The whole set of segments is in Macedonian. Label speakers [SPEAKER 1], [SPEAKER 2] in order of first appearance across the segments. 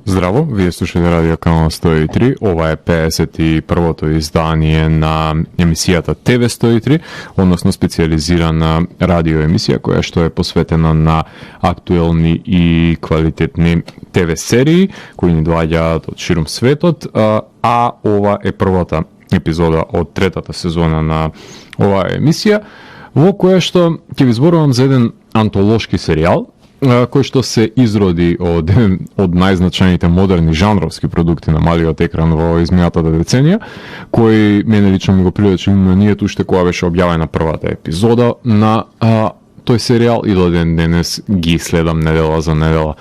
[SPEAKER 1] Здраво, вие слушате Радио Канал 103, ова е 51-то издание на емисијата ТВ 103, односно специализирана радио емисија која што е посветена на актуелни и квалитетни ТВ серии кои ни доаѓаат од ширум светот, а ова е првата епизода од третата сезона на оваа емисија, во која што ќе ви зборувам за еден антолошки серијал кој што се изроди од најзначајните модерни жанровски продукти на малиот екран во изминатата деценија, кој мене лично ми го приличи на ние уште кога беше објавена првата епизода на тој серијал и до ден денес ги следам недела за недела.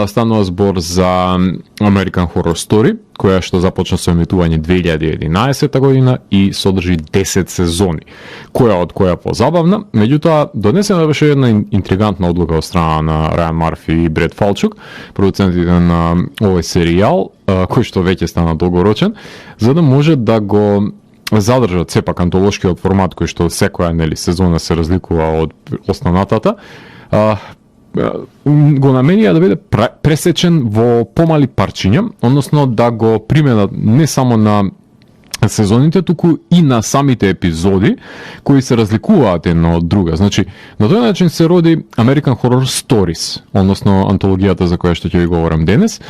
[SPEAKER 1] Станува збор за American Horror Story, која што започна со емитување 2011 година и содржи 10 сезони. Која од која позабавна, меѓутоа донесена беше една интригантна одлука од страна на Рајан Марфи и Бред Фалчук, продуцентите на овој серијал, кој што веќе стана долгорочен, за да може да го задржат сепак антолошкиот формат кој што секоја сезона се разликува од основната, го наменија да биде пресечен во помали парчиња, односно да го применат не само на сезоните, туку и на самите епизоди кои се разликуваат една од друга. Значи, на тој начин се роди American Horror Stories, односно антологијата за која што ќе ви говорам денес,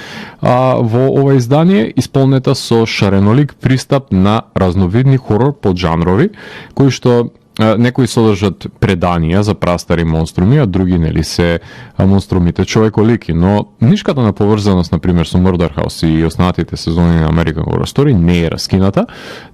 [SPEAKER 1] во ова издание исполнета со шаренолик пристап на разновидни хорор поджанрови, кои што некои содржат преданија за прастари монструми, а други се монструмите човеколики, но нишката на поврзаност, например, со Murder House и останатите сезони на American Horror Story не е раскината,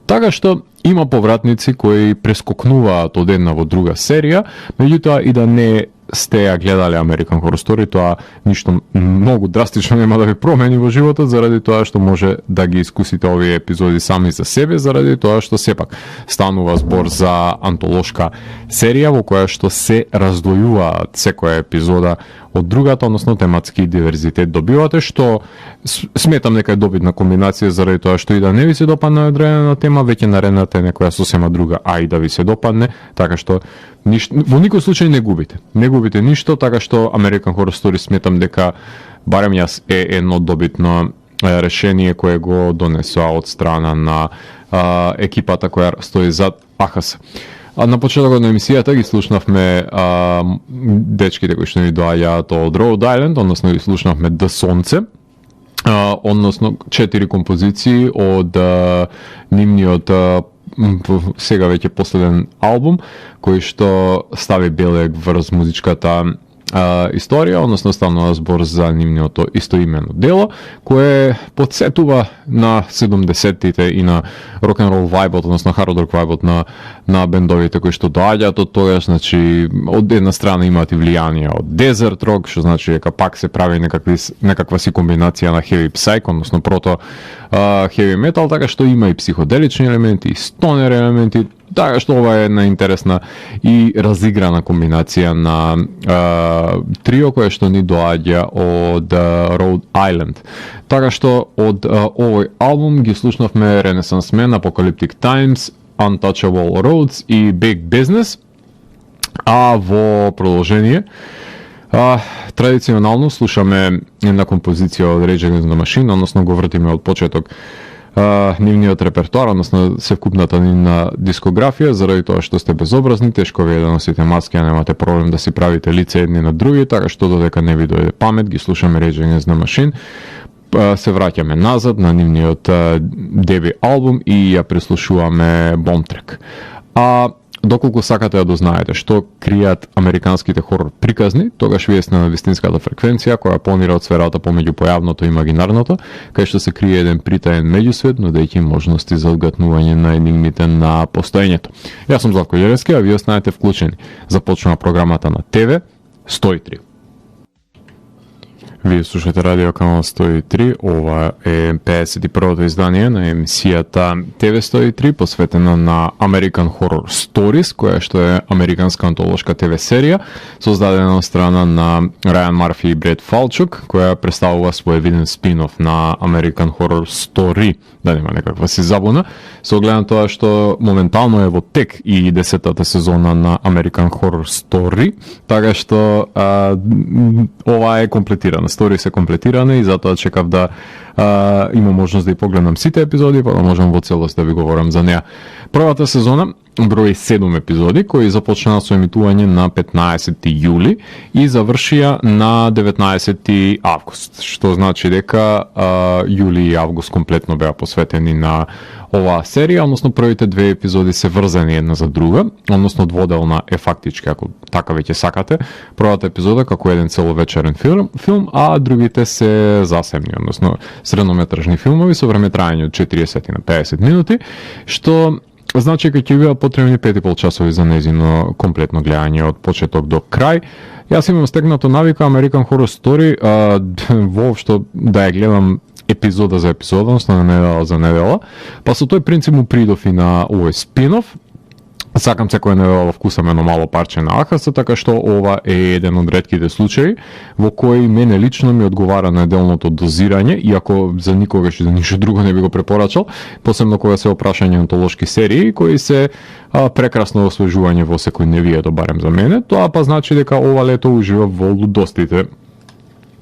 [SPEAKER 1] така што има повратници кои прескокнуваат од една во друга серија, меѓутоа и да не сте ја гледале American Horror Story, тоа ништо многу драстично нема да ви промени во животот, заради тоа што може да ги искусите овие епизоди сами за себе, заради тоа што сепак станува збор за антолошка серија во која што се раздвојуваат секоја епизода од другата, односно тематски диверзитет добивате, што сметам нека е добитна комбинација, заради тоа што и да не ви се допадне одредена тема, веќе наредната е некоја сосема друга, а и да ви се допадне, така што во никој случај не губите. Не губите ништо, така што American Horror Story сметам дека барем јас е едно добитно решение кое го донесоа од страна на екипата која стои зад АХС. На почетокот на емисијата ги слушнавме дечките кои што ни доаѓаат од Rhode Island, односно ги слушнавме The Сонце, односно 4 композиции од нивниот сега веќе последен албум, кој што стави белег врз музичката историја, односно станува збор за нивното истоимено дело, кое подсетува на 70-тите и на рок-н-рол вајбот, односно хард-рок вајбот на бендовите кои што доаѓаат од тогаш, значи од една страна имаат и влијание од Desert Rock, што значи дека пак се прави некаква си комбинација на heavy psych, односно прото heavy metal, така што има и психоделични елементи, и стонер елементи, така што ова е една интересна и разиграна комбинација на трио кое што ни доаѓа од Rhode Island. Така што од овој албум ги слушнавме Renaissance Man, Apocalyptic Times, Untouchable Roads и Big Business, а во продолжение традиционално слушаме една композиција од Rage Against the Machine, односно го вртиме од почеток нивниот репертоар, односно севкупната нивна дискографија, заради тоа што сте безобразни, тешко ви е да носите маски, а немате проблем да си правите лице едни на други, така што додека не ви дојде памет, ги слушаме Rage Against the Machine, се враќаме назад на нивниот деби албум и ја преслушуваме Bombtrack. Доколку сакате да дознаете што кријат американските хорор приказни, тогаш вие сте на вистинската фреквенција која планира од сферата помеѓу појавното и имагинарното, кај што се крие еден притаен меѓусвет, нудејќи можности за одгатнување на енигмите на постоењето. Јас сум Златко Јеревски, а вие останете вклучени. Започнува програмата на ТВ 103. Вие слушате Радио Канал 103, ова е 51-то издание на емисијата ТВ 103, посветена на American Horror Stories, која што е американска антолошка ТВ серија, создадена од страна на Рајан Марфи и Бред Фалчук, која представува своевиден спин-оф на American Horror Story, да нема некаква си забуна, со оглед на тоа што моментално е во тек и 10-та сезона на American Horror Story, така што ова е комплетирана стори се комплетирани и затоа чекав да има можност да ја погледнам сите епизоди, па да можам во целост да ви говорам за неа. Првата сезона брои 7 епизоди кои започнаа со емитување на 15 јули и завршија на 19 август, што значи дека јули и август комплетно беа посветени на оваа серија, односно првите две епизоди се врзани една за друга, односно дводелна е фактички, ако така веќе сакате, првата епизода како еден целовечерен филм, а другите се засебни, односно среднометражни филмови со време траење од 40 на 50 минути, што значи дека ќе беа потребни 5,5 часови за незино комплетно гледање од почеток до крај. Јас имам стегнато навика American Horror Story воопшто да ја гледам епизода за епизода, односно недела за недела, па со тој принцип му придов и на овој спин-офф. Сакам секоја недела да вкусам едно мало парче на АХС, така што ова е еден од ретките случаи во кои мене лично ми одговара неделното дозирање, иако за никогаш и за ништо друго не би го препорачал, посебно кога се опрашање антолошки серии кои се прекрасно освежување во секој невието, барем за мене. Тоа па значи дека ова лето ужива во лудостите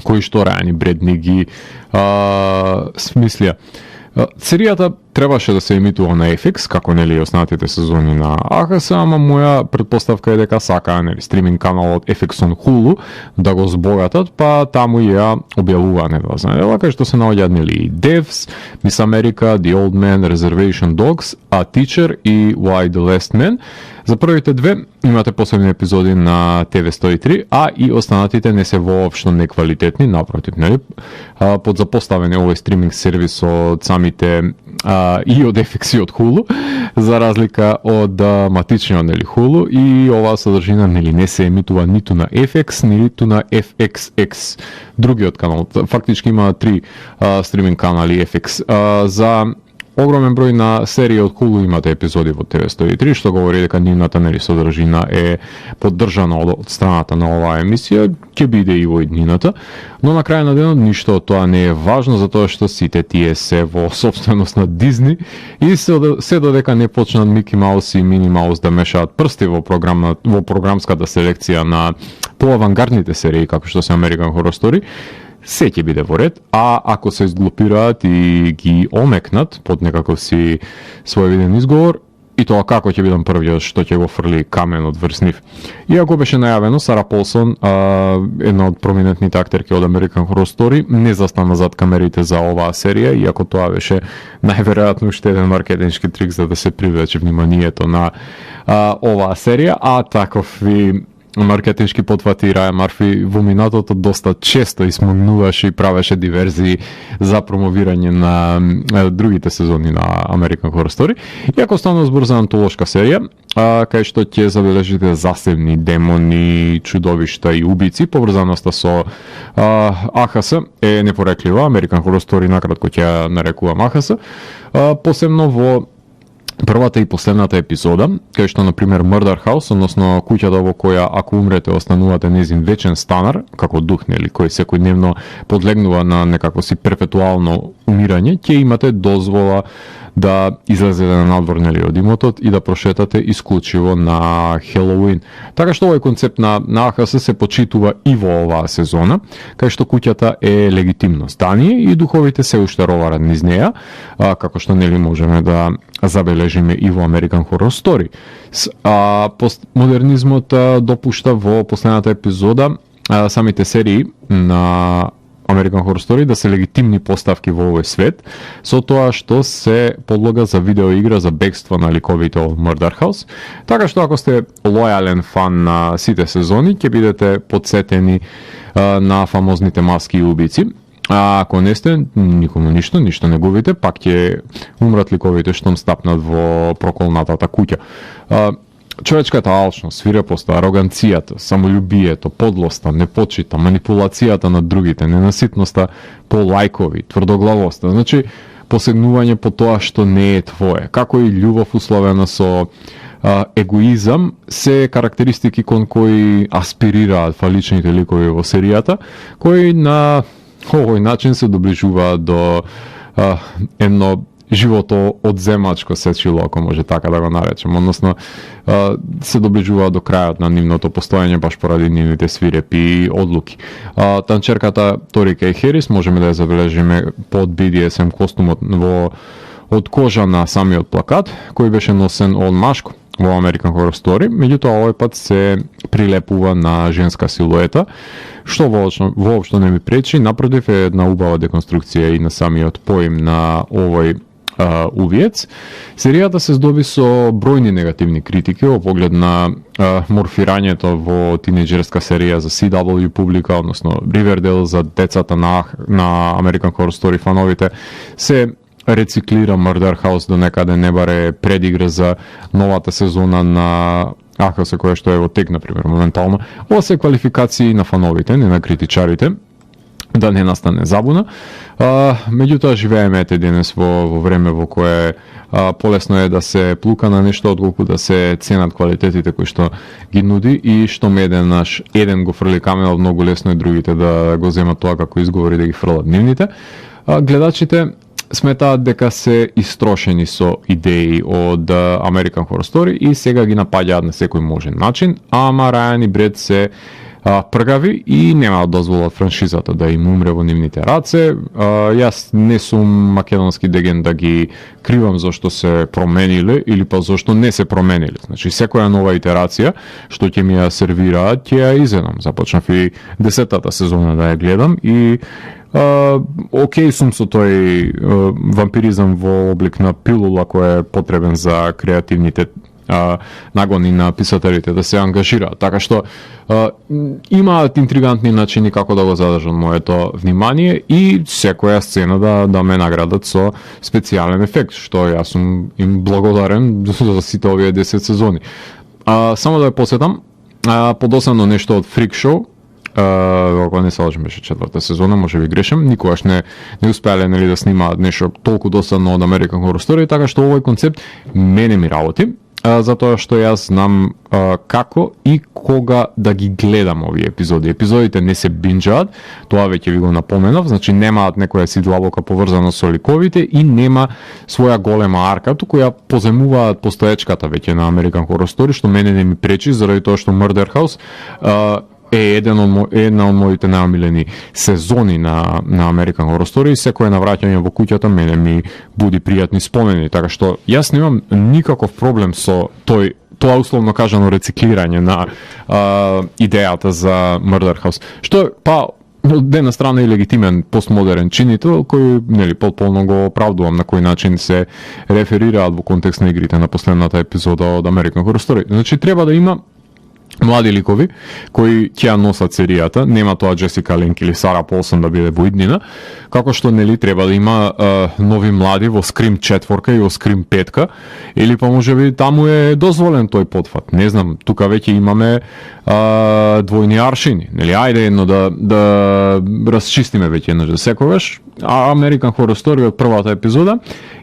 [SPEAKER 1] кои што Рајан и Бредни ги смислија. Серијата требаше да се емитува на FX, како нели останатите сезони на АХС, ама моја предпоставка е дека сакаа нели стриминг каналот FX on Hulu да го збогатат, па таму ја објавуваа недела за недела, кај што се наоѓаат нели Devs, Miss America, The Old Man, Reservation Dogs, A Teacher и Why the Last Man. За првите две имате посебни епизоди на TV103, а и останатите не се воопшто неквалитетни, напротив, нели? Подзапоставен е овој стриминг сервис од самите и од FX и од Hulu, за разлика од матичниот нели Hulu, и оваа содржина нели не се емитува ниту на FX, ниту на FXX, другиот канал. Фактички има 3 стриминг канали FX. За огромен број на серии од Hulu имате епизоди во TV103, што говори дека нивната нели содржина е поддржана од страната на оваа емисија, ќе биде и во иднината, но на крај на денот ништо од тоа не е важно, затоа што сите тие се во собственост на Дизни и се додека не почнат Мики Маус и Мини Маус да мешаат прсти во програмската селекција на поавангардните серии како што се American Horror Story, се ќе биде во ред, а ако се изглупираат и ги омекнат под некаков си своевиден изговор, и тоа како ќе бидам првиот што ќе го фрли каменот врз нив. Иако беше најавено, Сара Полсон, една од проминентните актерки од American Horror Story, не застана зад камерите за оваа серија, иако тоа беше најверојатно уште еден маркетиншки трик за да се привлече вниманието на оваа серија, а такови маркетиншки потвати Рајан Марфи во минатото доста често измогнуваше и правеше диверзии за промовирање на другите сезони на American Horror Story. Иако стана збор за антолошка серија, кај што ќе забележите засебни демони, чудовишта и убици, поврзаноста со АХС е непореклива. American Horror Story накратко ќе ја нарекувам АХС, посебно во првата и последната епизода, кај што, например, Murder House, односно куќата во која ако умрете останувате незин вечен станар, како дух, нели, кој секојдневно подлегнува на некако си перпетуално умирање, ќе имате дозвола да излезете на надвор, нели, од имотот и да прошетате исклучиво на Хелоуин. Така што овој концепт на АХС се почитува и во оваа сезона, кај што куќата е легитимно здание и духовите се уште роварат низ неа, како што нели можеме да забележиме и во American Horror Story. Постмодернизмот допушта во последната епизода самите серии на American Horror Story да се легитимни поставки во овој свет, со тоа што се подлога за видеоигра за бегство на ликовите од Murder House. Така што ако сте лојален фан на сите сезони, ќе бидете подсетени на фамозните маски и убици. А ако не сте, никому ништо не губите, пак ќе умрат ликовите штом стапнат во проколнатата куќа. Човечката алчност, свирепоста, ароганцијата, самолюбието, подлоста, непочита, манипулацијата на другите, ненаситноста по лајкови, тврдоглавоста, значи посегнување по тоа што не е твое, како и љубов условена со егоизам, се карактеристики кон кои аспирираат фаличните ликови во серијата, кои на овој начин се доближуваат до едно живото одземачко сечило, ако може така да го наречем, односно се доближува до крајот на нивното постоење баш поради нивните свирепи одлуки. Танчерката Тори Кей Херис можеме да ја забележиме под BDSM костумот од кожа на самиот плакат, кој беше носен од машко во American Horror Story, меѓутоа овој пат се прилепува на женска силуета, што воопшто не ми пречи, напротив е една убава деконструкција и на самиот поим на овој увиец. Серијата се здоби со бројни негативни критики во поглед на морфирањето во тинејџерска серија за CW публика, односно Riverdale за децата на American Horror Story фановите, се рециклира Murder House до некаде, не баре предигра за новата сезона на АХС која што е во тек, например, моментално. Ова се квалификации на фановите, не на критичарите, да не настане забуна. Меѓутоа живееме денес во време во кое полесно е да се плука на нешто отколку да се ценат квалитетите кои што ги нуди и што еден го фрли каменот, многу лесно е другите да го земат тоа како изговори да ги фрлат нивните. Гледачите сметаат дека се истрошени со идеи од American Horror Story и сега ги напаѓаат на секој можен начин, ама Рајан и Бред се пргави и нема да дозволат франшизата да им умре во нивните раце. Јас не сум македонски деген да ги кривам зашто се промениле или па зашто не се промениле. Значи секоја нова итерација што ќе ми ја сервираат, ќе ја изедам. Започнав и 10-тата сезона да ја гледам и окей сум со тој вампиризам во облик на пилула кој е потребен за креативните нагони на писателите да се ангажираат. Така што имаат интригантни начини како да го задржат моето внимание и секоја сцена да ме наградат со специјален ефект, што јас сум им благодарен за сите овие 10 сезони. Само да ја посетам, подосадно нешто од Freak Show, ако не се лажам беше 4-та сезона, може би грешам, никогаш не успеале нели да снимаат нешто толку досадно од American Horror Story, така што овој концепт мене ми работи, затоа што јас знам како и кога да ги гледам овие епизоди. Епизодите не се бинџаат, тоа веќе ви го напоменав, значи немаат некоја си длабока поврзана со ликовите и нема своја голема арка, туку ја поземуваат постоечката веќе на American Horror Story, што мене не ми пречи, заради тоа што Murder House е една од моите најомилени сезони на American Horror Story и секое навраќање во куќата мене ми буди пријатни спомени, така што јас немам никаков проблем со тоа условно кажано рециклирање на идејата за Murder House, што па од една страна и легитимен постмодерен чинител кој нели потполно го оправдувам на кој начин се реферираат во контекст на игрите на последната епизода од American Horror Story. Значи треба да има млади ликови кои ќе ја носат серијата, нема тоа Джесика Ленк или Сара Полсон да биде во иднина, како што нели треба да има нови млади во Scream 4 и во Scream 5 или па можеби таму е дозволен тој потфат. Не знам, тука веќе имаме двојни аршини, нели ајде едно да расчистиме веќе еднаш за секогаш. American Horror Story од првата епизода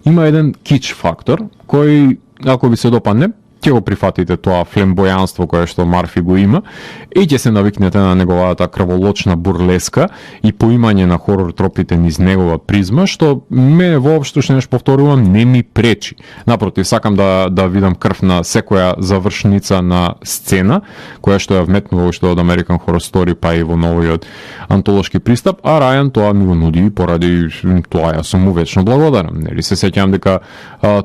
[SPEAKER 1] има еден кич фактор кој ако ви се допадне ќе го прифатите тоа флембојанство кое што Марфи го има и ќе се навикнете на неговата крволочна бурлеска и поимање на хорор тропите низ негова призма, што мене воопшто што нешто повторувам не ми пречи. Напротив, сакам да видам крв на секоја завршница на сцена, која што ја вметнува уште од American Horror Story па и во новиот антолошки пристап, а Рајан тоа ми го нуди поради тоа јас сум му вечно благодарен. Нели се сеќавам дека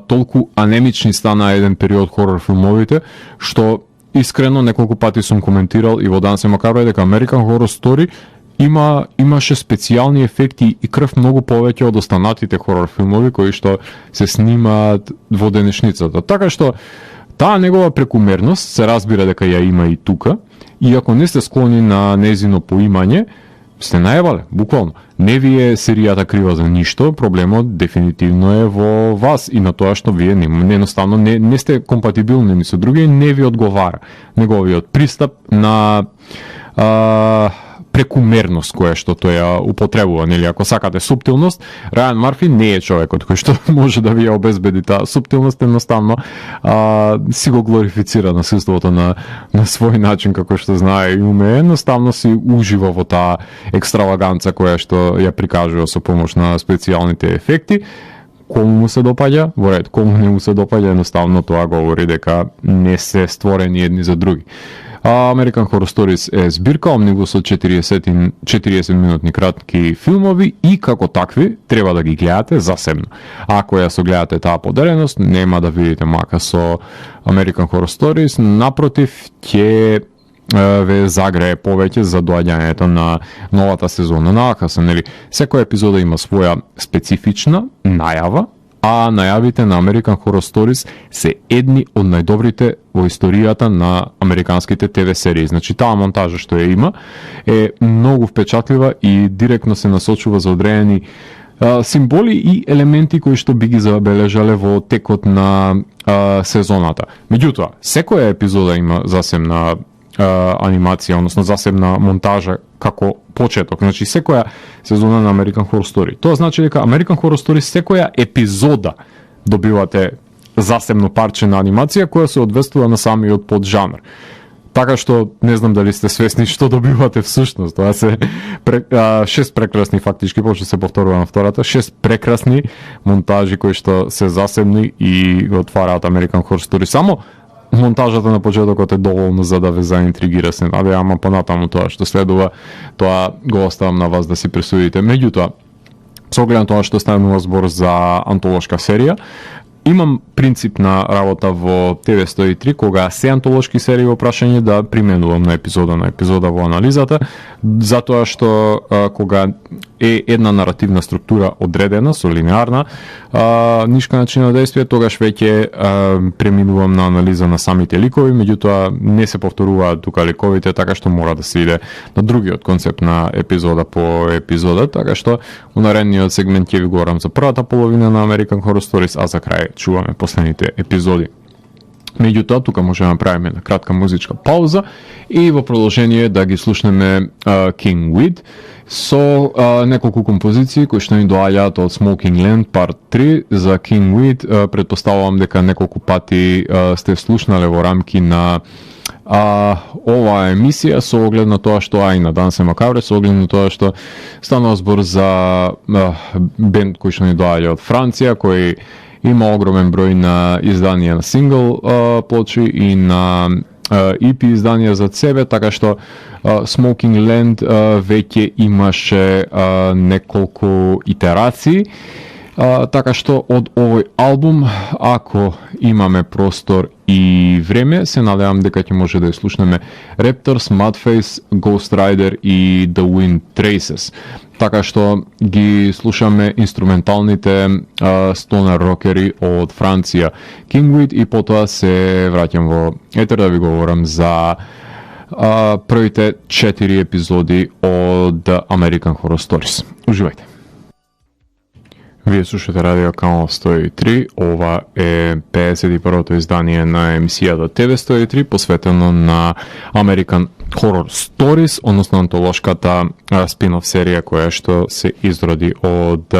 [SPEAKER 1] толку анемични стана еден период хорор филмовите, што искрено неколку пати сум коментирал и во Дансе Макабра дека American Horror Story имаше специјални ефекти и крв многу повеќе од останатите хорор филмови кои што се снимаат во денешницата. Така што таа негова прекумерност се разбира дека ја има и тука, и ако не сте склони на незино поимање, сте најбале, буквално. Не ви е серијата крива за ништо, проблемот дефинитивно е во вас и на тоа што вие едноставно не сте компатибилни ни со други, не ви одговара неговиот пристап на прекумерност која што тој ја употребува, нели, ако сакате суптилност, Рајан Марфи не е човекот кој што може да ви ја обезбеди таа суптилност, едноставно си го глорифицира насилството на свој начин како што знае и уме, едноставно си ужива во таа екстраваганца која што ја прикажува со помош на специјалните ефекти. кому му се допаѓа, во ред, кому не му се допаѓа, едноставно тоа говори дека не се створени едни за други. American Horror Stories е збирка омнибус од 40 минутни кратки филмови и како такви треба да ги гледате засебно. Ако ја согледате таа поделеност, нема да видите мака со American Horror Stories, напротив, ќе ве загрее повеќе за доаѓањето на новата сезона на Акаса, нели? Секоја епизода има своја специфична најава, а најавите на American Horror Stories се едни од најдобрите во историјата на американските ТВ серии. Значи, таа монтажа што ја има е многу впечатлива и директно се насочува за одредени символи и елементи кои што би ги забележале во текот на сезоната. Меѓутоа, секоја епизода има засебна анимација, односно засебна монтажа како почеток. Значи, секоја сезона на American Horror Story. Тоа значи дека American Horror Story секоја епизода добивате засебно парче на анимација која се одвестува на самиот поджанр. Така што не знам дали сте свесни што добивате всушност. Тоа се 6 прекрасни, фактички, пошто се повторува на втората, 6 прекрасни монтажи кои што се засебни и отвараат American Horror Story. Само монтажата на почетокот е доволно за да ве заинтригира се, ама понатаму тоа што следува, тоа го оставам на вас да си пресудите. Меѓутоа, со оглед на тоа што станува збор за антолошка серија, имам принцип на работа во ТВ 103, кога се антолошки серии во прашање да применувам на епизода во анализата, затоа што кога е една наративна структура одредена, со линеарна нишка начин на действие, тогаш веќе преминувам на анализа на самите ликови, меѓутоа не се повторуваат тука ликовите, така што мора да се иде на другиот концепт на епизода по епизода, така што у наредниот сегмент ќе ви говорам за првата половина на American Horror Stories, а за крај чуваме последните епизоди. Меѓутоа, тука можеме да направиме една кратка музичка пауза и во продолжение да ги слушнеме King Weed со неколку композиции кои што ни доаѓаат од Smoking Land Part 3. За King Weed претпоставувам дека неколку пати сте слушнале во рамки на оваа емисија, со оглед на тоа што и на Дансе Макабре, со оглед на тоа што станува збор за бенд кој што ни доаѓа од Франција, кој има огромен број на изданија на сингл плочи и на EP изданија за себе, така што Smoking Land веќе имаше неколку итерации, така што од овој албум, ако имаме простор и време, се надевам дека ќе може да ја слушнеме Raptors, Mudface, Ghost Rider и The Wind Traces. Така што ги слушаме инструменталните стонер рокери од Франција, Kingweed, и потоа се враќам во етер да ви говорам за првите 4 епизоди од American Horror Stories. Уживајте! Вие слушате Радио Канал 103, ова е 51-то издание на емисијата ТВ 103, посветено на American Horror Stories, односно антолошката спин-офф серија која што се изроди од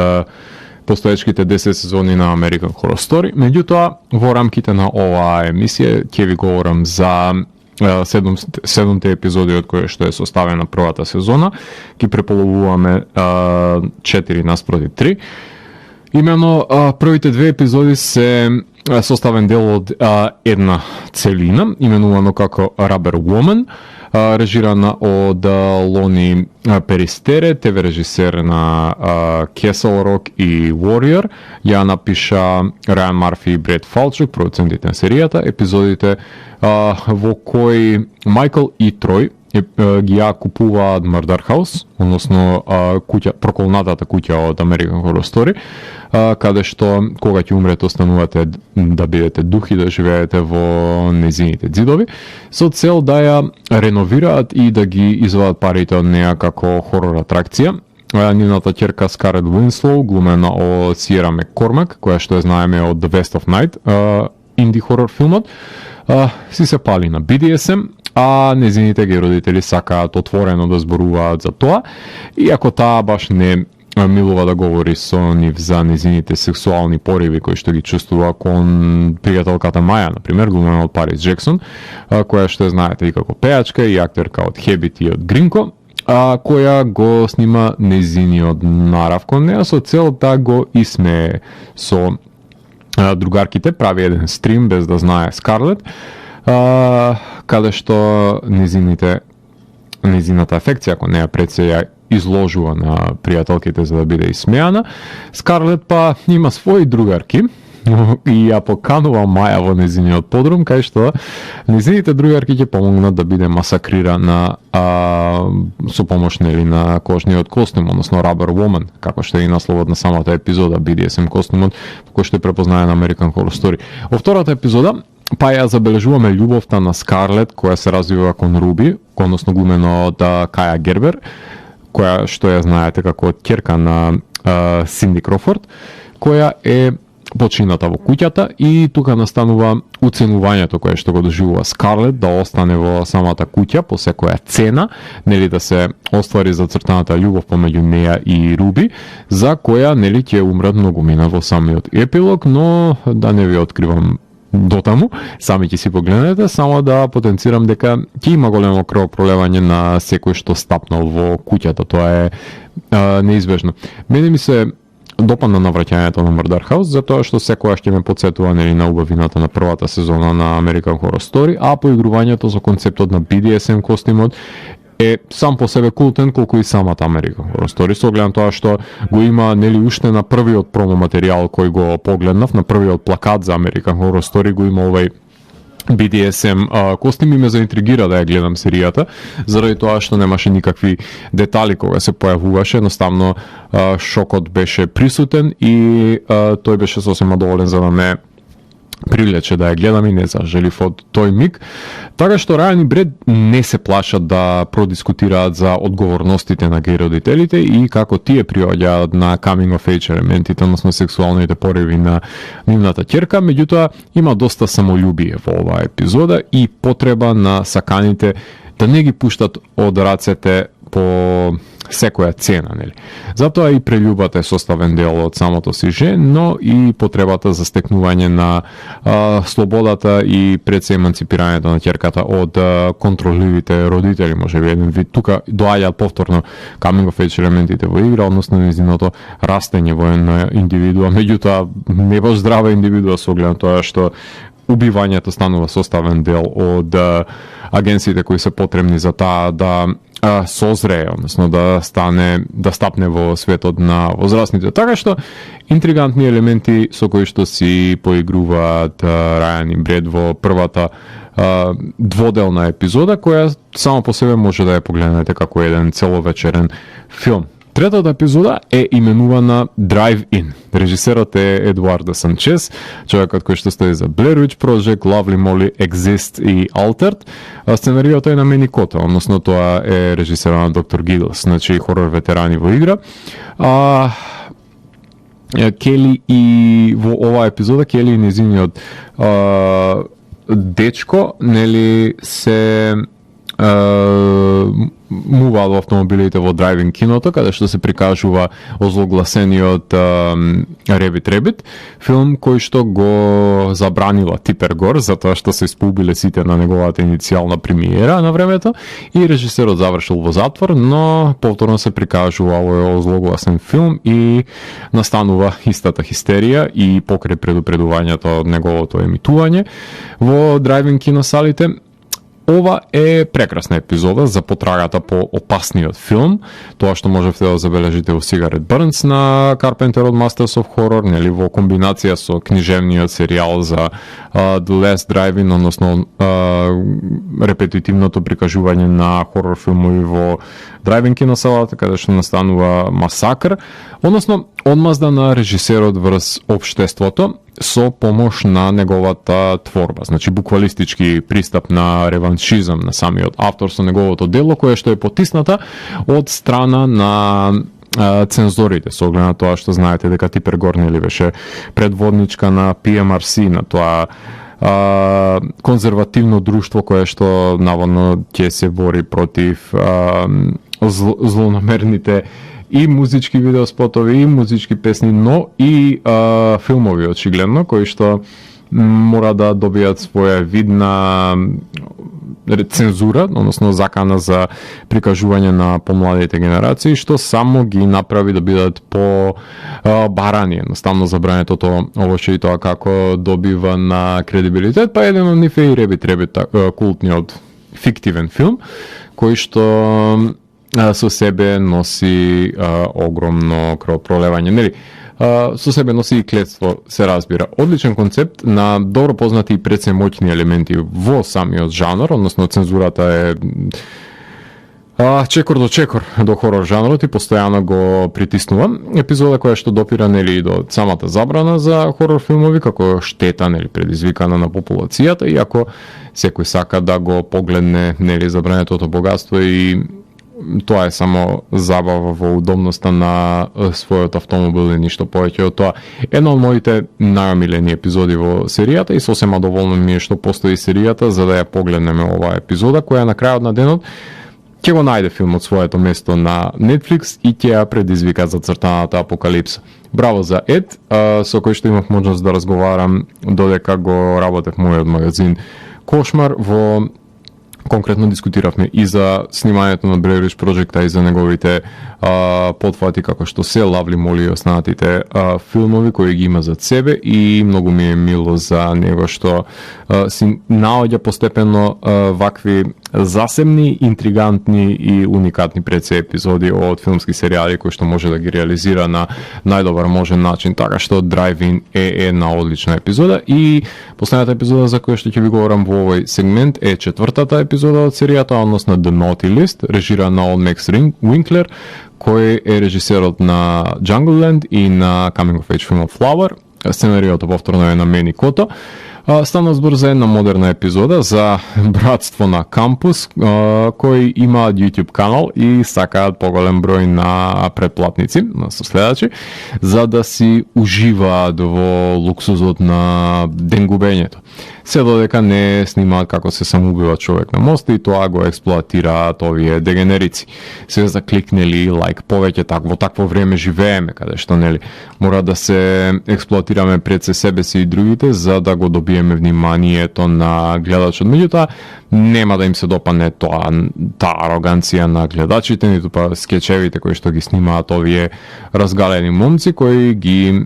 [SPEAKER 1] постоечките 10 сезони на American Horror Story. Меѓутоа, во рамките на оваа емисија ќе ви говорам за 7 епизоди од кои што е составена првата сезона. Ги преполовуваме 4 наспроти 3. Имено, првите 2 епизоди се составен дел од една целина, именувано како Rubber Woman, режирана од Лони Перистере, ТВ режисер на Castle Rock и Warrior. Ја напиша Райан Марфи и Бред Фалчук, продуцентите на серијата. Епизодите во кои Майкл и Трој ги ја купуваат Murder House, односно куќа, проколнатата куќа од American Horror Story, каде што кога ќе умрете останувате да бидете дух и да живеете во незините ѕидови, со цел да ја реновираат и да ги извадат парите од неа како хорор атракција. Нивната ќерка Скарлет Уинслоу, глумена од Сиера Маккормак, која што ја знаеме од The West of Night, инди хорор филмот, си се пали на BDSM, а незините ги родители сакаат отворено да зборуваат за тоа, иако таа баш не милува да говори со нив за незините сексуални пориви кои што ги чувствува кон пријателката Маја, например, глумена од Парис Джексон, која што знаете и како пејачка и актерка од Хебит и од Гринко. која го снима нејзиниот нарав кон неа со цел да го исмее со другарките, прави еден стрим без да знае Скарлет, каде што нејзината афекција кон неа пред се ја изложува на пријателките за да биде исмејана. Скарлет па има своји другарки и ја поканува Маја во нејзиниот подрум, кај што нејзините другарки ќе помогнат да биде масакрирана со помош на кожниот костюм, односно Rubber Woman, како што е и насловот на самата епизода, BDSM костумот, кој што е препознаен на American Horror Story. Во втората епизода па ја забележуваме љубовта на Скарлет, која се развива кон Руби, односно глумено од Каја Гербер, која што ја знаете како ќерка на Синди Крофорд, која е почината во куќата и тука настанува уценувањето кое што го доживува Скарлет да остане во самата куќа по секоја цена, нели да се оствари зацртаната љубов помеѓу неа и Руби, за која нели ќе умрат многумина во самиот епилог, но да не ви откривам дотаму, сами ќе си погледнете, само да потенцирам дека ќе има големо крвопролевање на секој што стапнал во куќата, тоа е неизбежно. Мене ми се допадна навраќањето на Murder House, затоа што секогаш ќе ме потсетува нели на убавината на првата сезона на American Horror Story, а поигрувањето со концептот на BDSM костимот е сам по себе култен колку и самата American Horror Story, со огледам тоа што го има нели уште на првиот промо материјал кој го погледнав, на првиот плакат за American Horror Story го има овај BDSM костим и ме заинтригира да ја гледам серијата, заради тоа што немаше никакви детали кога се појавуваше, едноставно шокот беше присутен и тој беше сосема доволен за да ме привлече да ја гледам и не зажелив од тој миг. Така што Рајан и Бред не се плашат да продискутираат за одговорностите на геј родителите и како тие приоѓаат на coming of age елементите, односно сексуалните пореви на нивната ќерка, меѓутоа има доста самољубие во оваа епизода и потреба на саканите да не ги пуштат од рацете по секоја цена, нели. Затоа и прељубата е составен дел од самото сиже, но и потребата за стекнување на слободата и пред се еманципирањето на ќерката од контролливите родители, може би еден вид. Тука доаѓаат повторно coming of age елементите во игра, односно нејзиното растење во една индивидуа, меѓутоа не баш здрава индивидуа со оглед на тоа што убивањето станува составен дел од агенциите кои се потребни за таа да созрее, односно да стапне во светот на возрастните. Така што интригантни елементи со кои што си поигруваат Рајан и Бред во првата дводелна епизода, која само по себе може да ја погледнете како еден целовечерен филм. Третата епизода е именувана Drive In. Режисерот е Едуардо Санчес, човекот кој што стои за Blair Witch Project, Lovely Molly, Exist и Altered. Сценариото е на Мени Кота, односно тоа е режисера на Доктор Гидлс, значи хорор ветерани во игра. Кели и во оваа епизода Кели и незиниот дечко, нели се муваат во автомобилите во драйвинг киното, каде што се прикажува озлогласениот Ребит, филм кој што го забранила Типер Гор, затоа што се испубиле сите на неговата иницијална премиера на времето и режисерот завршил во затвор, но повторно се прикажува овој озлогласен филм и настанува истата хистерија и покрај предупредувањето од неговото емитување во драйвинг киносалите. Ова е прекрасна епизода за потрагата по опасниот филм, тоа што можете да забележите во Cigarette Burns на Carpenter од Masters of Horror, нели во комбинација со книжевниот серијал за The Last Drive-In, односно репетитивното прикажување на хорор филмови во драйвинг киносалата, каде што настанува масакр, односно одмазда на режисерот врз општеството со помош на неговата творба. Значи буквалистички пристап на реваншизам на самиот автор со неговото дело, кое што е потисната од страна на цензорите, со оглед на тоа што знаете дека Типер Гор нели беше предводничка на PMRC, на тоа конзервативно друштво кое што наводно ќе се бори против злонамерните и музички видеоспотови, и музички песни, но и филмови очигледно, кои што мора да добијат своја вид на цензура, односно закана за прикажување на помладите генерации, што само ги направи да бидат по барани, едноставно забрането овоќе и тоа како добива на кредибилитет, па еден од нив е и Ребит, култниот фиктивен филм, кој што со себе носи огромно крвопролевање, нели? Со себе носи и клетство, се разбира. Одличен концепт на добро познати и пред моќни елементи во самиот жанр, односно цензурата е чекор до хорор жанрот и постојано го притиснува. Епизода која што допира нели до самата забрана за хорор филмови како штета нели предизвикана на популацијата, иако секој сака да го погледне нели забранетото богатство и тоа е само забава во удобноста на својот автомобил и ништо повеќе од тоа. Една од моите најомилени епизоди во серијата и сосема доволно ми е што постои серијата за да ја погледнеме оваа епизода која на крајот на денот ќе го најде филмот своето место на Netflix и ќе ја предизвика за цртаната апокалипса. Браво за Ед, со кој што имав можност да разговарам додека го работев мојот магазин Кошмар. Конкретно дискутиравме и за снимањето на Blair Witch Project и за неговите потфати како што се Лавли Моли и останатите филмови кои ги има зад себе и многу ми е мило за него што си наоѓа постепено вакви засебни, интригантни и уникатни предсе епизоди од филмски серијали кои што може да ги реализира на најдобар можен начин, така што Drive-In е една одлична епизода и последната епизода за која што ќе ви говорам во овој сегмент е четвртата епизода од серијата, односно The Naughty List, режирана од Макс Winkler, кој е режисерот на Jungleland и на Coming of Age филмот Flower. Сценариото повторно е на Мени Кото. Стана збор за една модерна епизода за братство на кампус, кој имаат YouTube канал и сакаат поголем број на претплатници, на соследачи, за да си уживаат во луксузот на денгубењето. Се додека не снимаат како се самоубива човек на мост и тоа го експлоатираат овие дегенерици. Се закликнели лайк повеќе, во такво време живееме, каде што нели мора да се експлоатираме пред себе си и другите за да го добиеме вниманието на гледачот. Меѓутоа нема да им се допадне таа ароганција на гледачите, ниту па скечевите кои што ги снимаат овие разгалени момци кои ги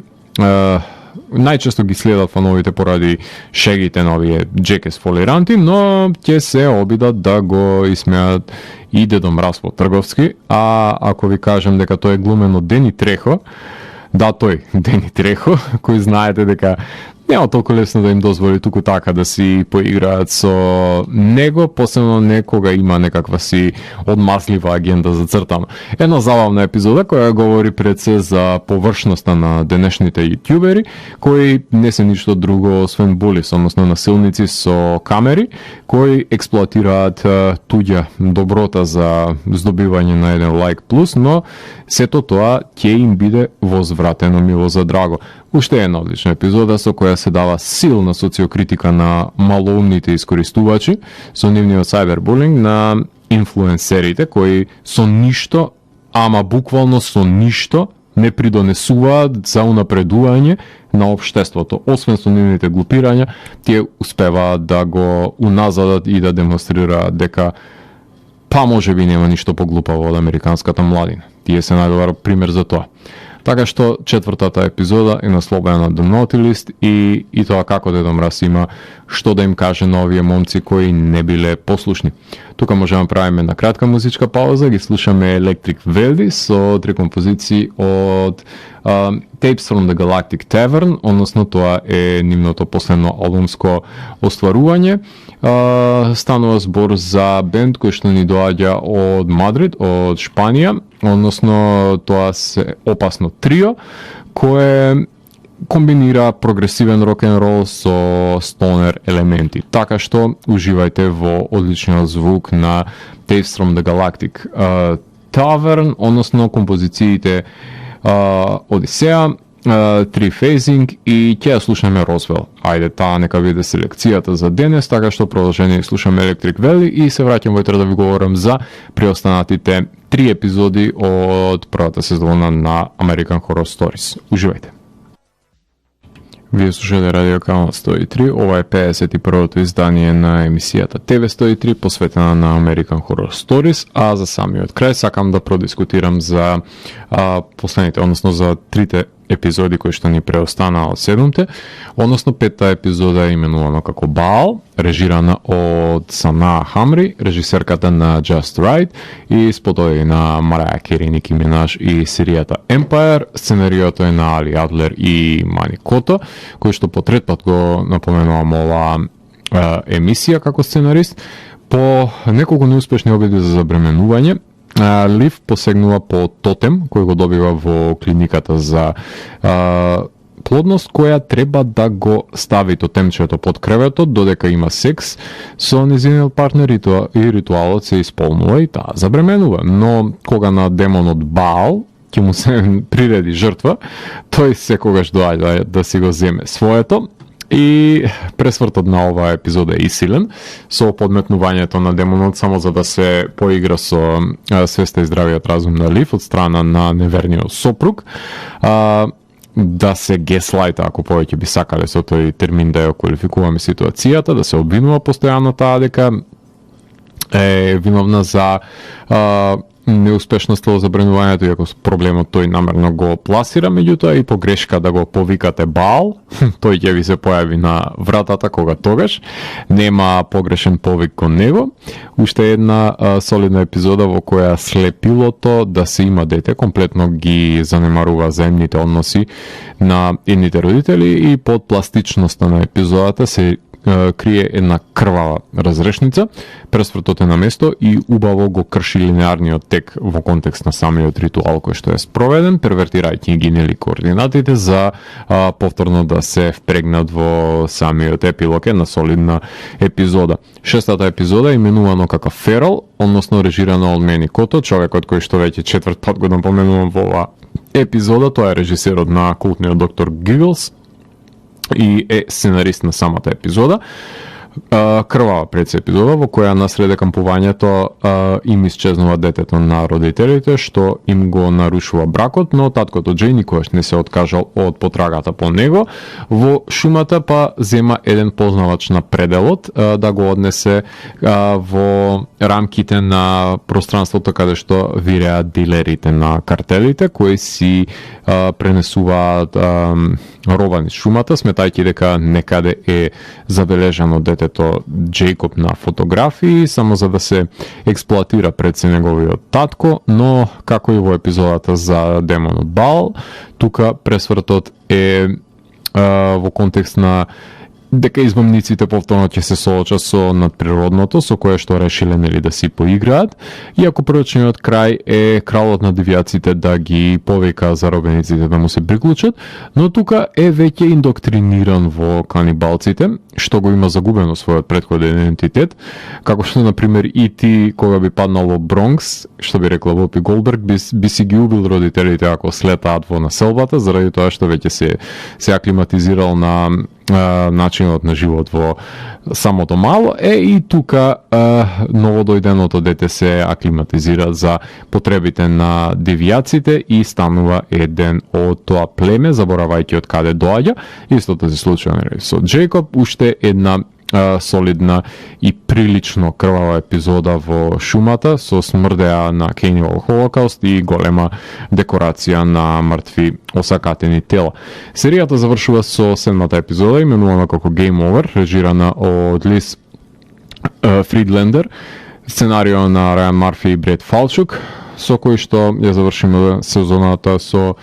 [SPEAKER 1] најчесто ги следат фановите поради шегите на овие джекес фолиранти, но ќе се обидат да го исмеат и Дедо Мраз по трговски, а ако ви кажам дека тој е глумен од Дени Трехо, да, тој, Дени Трехо, кој знаете дека нема толку лесно да им дозволи туку така да си поиграат со него, посебно не кога има некаква си одмазлива агенда за цртано. Една забавна епизода која говори пред се за површноста на денешните јутјубери, кои не се ништо друго освен булис, односно насилници со камери, кои експлоатираат туѓа доброта за здобивање на еден лайк плюс, но сето тоа ќе им биде возвратено мило за драго. Уште една одлична епизода со која се дава силна социокритика на малоумните искористувачи со нивниот сайбербулинг на инфлуенсерите кои со ништо, ама буквално со ништо не придонесуваат за унапредување на општеството. Освен со нивните глупирања, тие успеваат да го уназадат и да демонстрираат дека па може би нема ништо поглупаво од американската младина. Тие се најдобар пример за тоа. Така што четвртата епизода е наслобена The Naughty List и тоа како Дедо Мраз има што да им каже на овие момци кои не биле послушни. Тука можеме да правиме една кратка музичка пауза, ги слушаме Electric Weldy со 3 композиции од Tapes from the Galactic Tavern, односно тоа е нивното последно албумско остварување. Станува збор за бенд кој што ни доаѓа од Мадрид, од Шпанија, односно тоа се Опасно трио, кое комбинира прогресивен рок-н-рол со стонер елементи. Така што уживајте во одличниот звук на Tapes from the Galactic Tavern, односно композициите Одисеа, Tri-Phasing и ќе ја слушаме Roswell. Ајде, таа нека биде селекцијата за денес, така што продолжение слушаме Electric Weldy и се враќам војтре да ви говорам за преостанатите 3 епизоди од првата сезона на American Horror Stories. Уживајте! Вие слушате Радио Канал 103, ова е 51-то издание на емисијата TV 103, посветена на American Horror Stories, а за самиот крај сакам да продискутирам за последните, односно за трите епизоди кои што ни преостанаа од 7-те, односно 5-та епизода именувана како Baal, режирана од Санаа Хамри, режисерката на Just Right и спотои на Марая Кери, Ники Минаж и серијата Empire. Сценариото е на Али Адлер и Мани Кото, кој што по трет пат го напоменувам ова емисија како сценарист. По неколку неуспешни обиди за забременување, Лив посегнува по тотем кој го добива во клиниката за плодност, која треба да го стави тотемчето под креветот додека има секс со незиниот партнер и ритуалот се исполнува и таа забременува. Но кога на демонот Баал ќе му се приреди жртва, тој секогаш доаѓа да си го земе своето. И пресвртот на оваа епизода е силен, со подметнувањето на демонот само за да се поигра со свеста и здравиот разум на Лив од страна на неверниот сопруг, да се геслайта, ако повеќе би сакале со тој термин да ја квалификуваме ситуацијата, да се обвинува постојано таа дека е виновна за неуспешноста во забранувањето, иако проблемот тој намерно го пласира, меѓутоа и погрешка да го повикате Баал, тој ќе ви се појави на вратата кога тогаш, нема погрешен повик кон него. Уште една солидна епизода во која слепилото да се има дете комплетно ги занемарува заемните односи на едните родители и под пластичноста на епизодата се крие една крвава разрешница, пресвртот е на место и убаво го крши линеарниот тек во контекст на самиот ритуал кој што е спроведен, первертирајќи ги нели координатите за повторно да се впрегнат во самиот епилог. Една солидна епизода. Шестата епизода е именувано како Feral, односно режирана од Мани Кото, човекот кој што веќе четврт пат го напоменувам во оваа епизода. Тоа е режисерот на култниот доктор Giggles и е сценарист на самата епизода. Крвава пред епизода во која насреде кампувањето им исчезнува детето на родителите што им го нарушува бракот, но таткото Джей никогаш не се откажал од потрагата по него. Во шумата па зема еден познавач на пределот да го однесе во рамките на пространството каде што виреат дилерите на картелите кои си пренесуваат роба низ шумата, сметајќи дека некаде е забележано детето Джейкоб на фотографии, само за да се експлоатира пред се неговиот татко, но како и во епизодата за демонот Баал, тука пресвртот е во контекст на дека измамниците повторно ќе се соочат со надприродното, со кое што решиле нели да си поиграат, иако првичниот крај е кралот на девијаците да ги повика заробениците да му се приклучат, но тука е веќе индоктриниран во канибалците, што го има загубено својот претходен идентитет, како што например и ти кога би паднал во Бронкс, што би рекла Вопи Голдберг, би си ги убил родителите ако слетаат во населбата, заради тоа што веќе се аклиматизирал на начинот на живот во самото мало, и тука новодојденото дете се аклиматизира за потребите на девијаците и станува еден од тоа племе, заборавајќи од каде доаѓа. Истото се случува со Джейкоб, уште една солидна и прилично крвава епизода во шумата со смрдеа на Cannibal Holocaust и голема декорација на мртви осакатени тела. Серијата завршува со седмата епизода, именувана како Game Over, режирана од Лиз Фридлендер, сценарио на Рајан Марфи и Бред Фалчук, со кој што ја завршиме сезоната со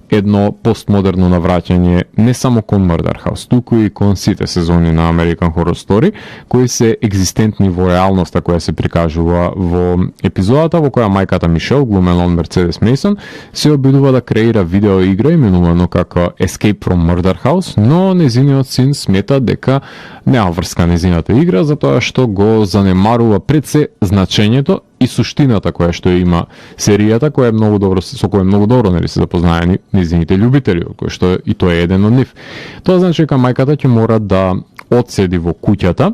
[SPEAKER 1] едно постмодерно навраќање не само кон Murder House, туку и кон сите сезони на American Horror Story, кои се екзистентни во реалноста која се прикажува во епизодата во која мајката Мишел, глумена од Мерцедес Мейсон, се обидува да креира видеоигра именувано како Escape from Murder House, но незиниот син смета дека нема врска незината игра, затоа што го занемарува пред се значењето и суштината која што има серијата, која е многу добро, со која е многу добро нели се запознаени низините љубители, кој што и тоа е еден од нив. Тоа значи дека мајката ќе мора да одседи во куќата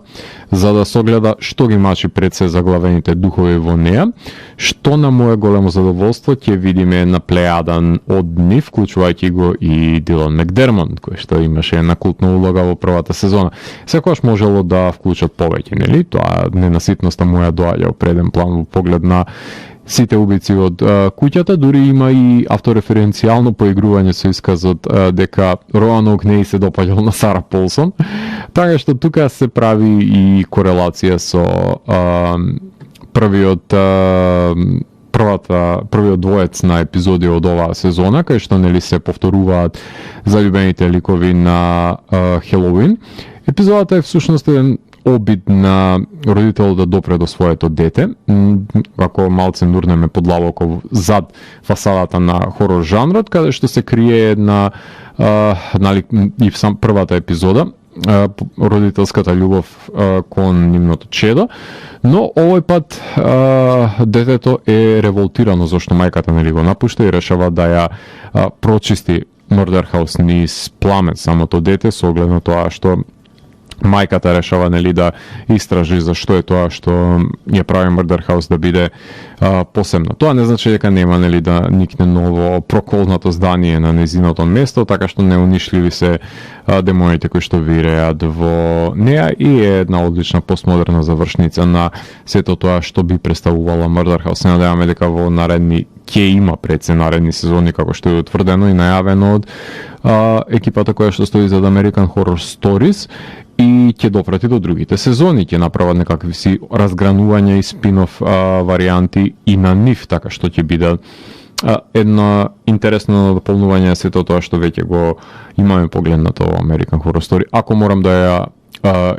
[SPEAKER 1] за да согледа што ги мачи пред се заглавените духови во неа, што на мое големо задоволство ќе видиме на плејадан од нив, вклучувајќи го и Дилан Макдермот, кој што имаше една култна улога во првата сезона. Секогаш можело да вклучат повеќе, нели? Тоа ненаситноста моја доаѓа во преден план во поглед на сите убици од куќата, дури има и автореференцијално поигрување со исказот дека Роанок не се допаѓал на Сара Полсон, така што тука се прави и корелација со првиот двоец на епизоди од оваа сезона, кај што нели се повторуваат заљубените ликови на Хелоуин. Епизодата е всушност еден обид на родител да допре до своето дете, ако малце нурнеме подлабоко зад фасадата на хорор жанрот, каде што се крие една нали, и в сам првата епизода, родителската љубов кон нивното чедо, но овој пат детето е револтирано зашто мајката нели го напушта и решава да ја прочисти Murder House низ пламен самото дете со оглед на тоа што мајката решава нели да истражи за што е тоа што ја прави Murder House да биде посебно. Тоа не значи дека нема нели да никне ново проколнато здание на незиното место, така што неунишливи се демоните кои што виреат во неа и е една одлична постмодерна завршница на сето тоа што би представувала Murder House. Се надеваме дека во наредни ќе има пред се наредни сезони, како што е утврдено и најавено од екипата која што стои зад American Horror Stories, и ќе допрати до другите сезони, ќе направат некакви си разгранувања и спин-оф варијанти и на нив, така што ќе биде едно интересно дополнување на сето тоа што веќе го имаме погледнато во American Horror Story. Ако морам да ја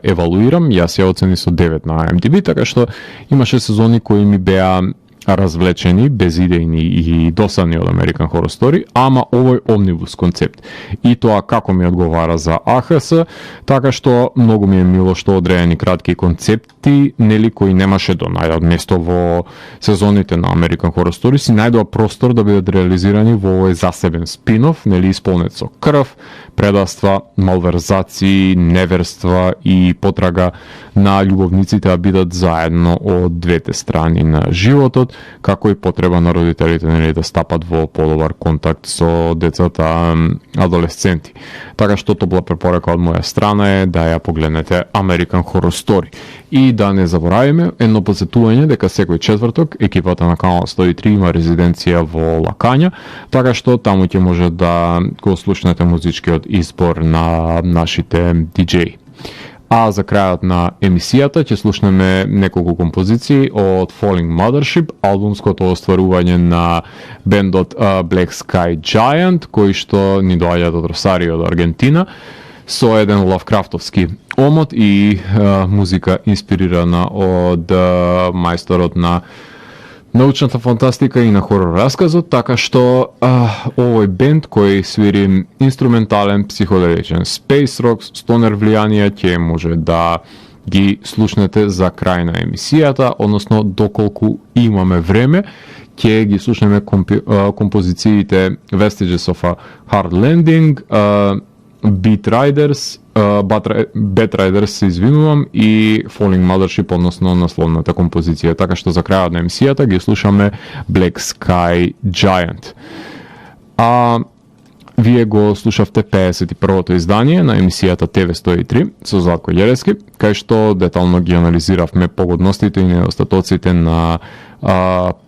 [SPEAKER 1] евалуирам, јас ја оцени со 9 на IMDb, така што имаше сезони кои ми беа развлечени, безидејни и досадни од American Horror Story, ама овој омнибус концепт. И тоа како ми одговара за АХС, така што многу ми е мило што одредени кратки концепти, нели кои немаше да најдат место во сезоните на American Horror Story, си најдоа простор да бидат реализирани во овој засебен спин-оф, нели исполнет со крв, предаства, малверзации, неверства и потрага на љубовниците да бидат заедно од двете страни на животот, како и потреба на родителите нели да стапат во подобар контакт со децата адолесценти. Така што топла препорака од моја страна е да ја погледнете American Horror Story. И да не заборавиме едно подсетување дека секој четврток екипата на Канал 103 има резиденција во Лакања, така што таму ќе може да го слушнете музичкиот избор на нашите диџеи. А за крајот на емисијата ќе слушнеме неколку композиции од Falling Mothership, албумското остварување на бендот Black Sky Giant, кои што ни доаѓаат од Росарио, од Аргентина, со еден лавкрафтовски омот и музика инспирирана од мајсторот на научната фантастика и на хорор расказот, така што овој бенд кој свири инструментален психоделичен space rock, стонер влијанија, ќе може да ги слушнете за крај на емисијата, односно доколку имаме време, ќе ги слушнеме композициите Vestiges of a Hard Landing, Beat Riders, Bad Riders се извинувам, и Falling Mothership, односно насловната композиција. Така што за крајот на емисијата ги слушаме Black Sky Giant. Вие го слушавте 51-то издание на емисијата TV103 со Златко Ѓелески, кај што детално ги анализиравме погодностите и недостатоците на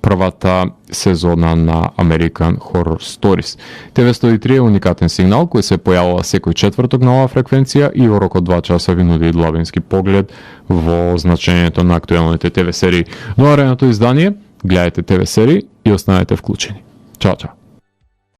[SPEAKER 1] првата сезона на American Horror Stories. TV103 е уникатен сигнал кој се појавува секој четврток на оваа фреквенција и во рок од 2 часа ви нуди длабински поглед во значењето на актуелните ТВ серии. До наредното издание, гледајте ТВ серии и останете вклучени. Чао, чао!